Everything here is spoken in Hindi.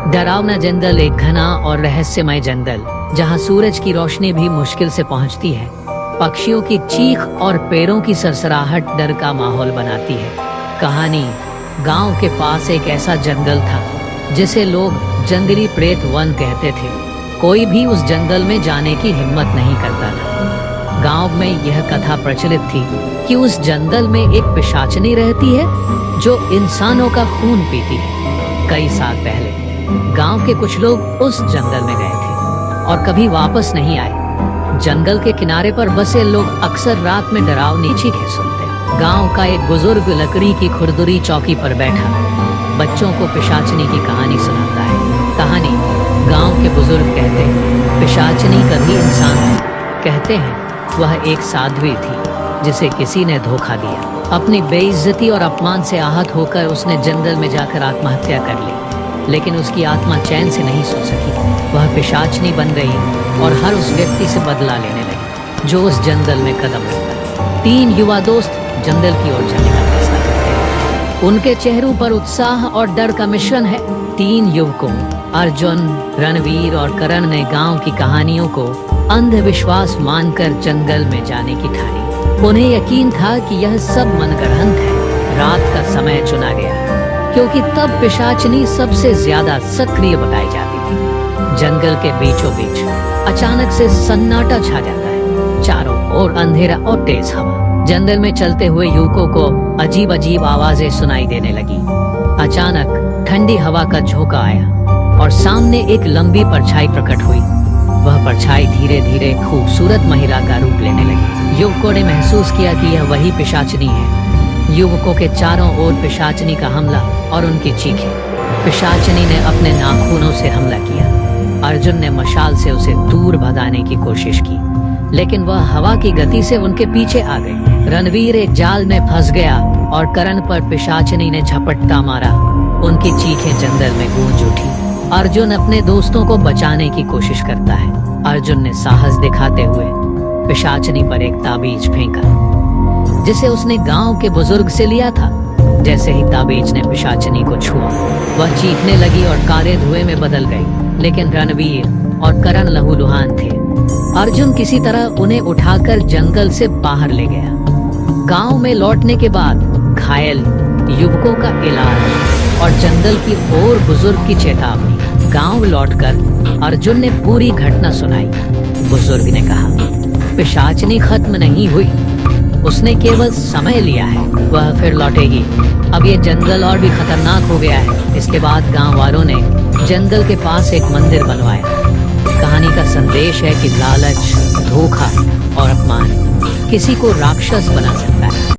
डरावना जंगल एक घना और रहस्यमय जंगल जहां सूरज की रोशनी भी मुश्किल से पहुंचती है। पक्षियों की चीख और पेड़ों की सरसराहट डर का माहौल बनाती है। कहानी गांव के पास एक ऐसा जंगल था जिसे लोग जंगली प्रेत वन कहते थे। कोई भी उस जंगल में जाने की हिम्मत नहीं करता था। गांव में यह कथा प्रचलित थी कि उस जंगल में एक पिशाचनी रहती है जो इंसानों का खून पीती है। कई साल पहले गांव के कुछ लोग उस जंगल में गए थे और कभी वापस नहीं आए। जंगल के किनारे पर बसे लोग अक्सर रात में डरावनी चीखें सुनते। गांव का एक बुजुर्ग लकड़ी की खुरदुरी चौकी पर बैठा बच्चों को पिशाचनी की कहानी सुनाता है। कहानी गांव के बुजुर्ग कहते हैं, पिशाचनी कभी इंसान है। कहते हैं वह एक साध्वी थी जिसे किसी ने धोखा दिया। अपनी बेइज्जती और अपमान से आहत होकर उसने जंगल में जाकर आत्महत्या कर ली, लेकिन उसकी आत्मा चैन से नहीं सो सकी। वह पिशाचनी बन गई और हर उस व्यक्ति से बदला लेने लगी जो उस जंगल में कदम रखता। 3 युवा दोस्त जंगल की ओर जाने का फैसला करते हैं। उनके चेहरों पर उत्साह और डर का मिश्रण है। 3 युवकों अर्जुन, रणवीर और करण ने गांव की कहानियों को अंधविश्वास मानकर जंगल में जाने की ठानी। उन्हें यकीन था कि यह सब मनगढ़ंत है। रात का समय चुना गया क्योंकि तब पिशाचनी सबसे ज्यादा सक्रिय बताई जाती थी। जंगल के बीचों बीच अचानक से सन्नाटा छा जाता है। चारों ओर अंधेरा और तेज हवा। जंगल में चलते हुए युवकों को अजीब अजीब आवाजें सुनाई देने लगी। अचानक ठंडी हवा का झोंका आया और सामने एक लंबी परछाई प्रकट हुई। वह परछाई धीरे धीरे खूबसूरत महिला का रूप लेने लगी। युवकों ने महसूस किया कि यह वही पिशाचनी है। युवकों के चारों ओर पिशाचनी का हमला और उनकी चीखें। पिशाचनी ने अपने नाखूनों से हमला किया। अर्जुन ने मशाल से उसे दूर भगाने की कोशिश की, लेकिन वह हवा की गति से उनके पीछे आ गई। रणवीर एक जाल में फंस गया और करण पर पिशाचनी ने झपट्टा मारा। उनकी चीखें जंगल में गूंज उठी। अर्जुन अपने दोस्तों को बचाने की कोशिश करता है। अर्जुन ने साहस दिखाते हुए पिशाचनी पर एक ताबीज फेंका जिसे उसने गांव के बुजुर्ग से लिया था। जैसे ही ताबीज ने पिशाचनी को छुआ, वह चीखने लगी और काले धुएं में बदल गई। लेकिन रणवीर और करण लहूलुहान थे। अर्जुन किसी तरह उन्हें उठाकर जंगल से बाहर ले गया। गांव में लौटने के बाद घायल युवकों का इलाज और जंगल की ओर बुजुर्ग की चेतावनी। गांव लौटकर अर्जुन ने पूरी घटना सुनाई। बुजुर्ग ने कहा, पिशाचनी खत्म नहीं हुई, उसने केवल समय लिया है, वह फिर लौटेगी। अब ये जंगल और भी खतरनाक हो गया है। इसके बाद गांव वालों ने जंगल के पास एक मंदिर बनवाया। कहानी का संदेश है कि लालच, धोखा और अपमान किसी को राक्षस बना सकता है।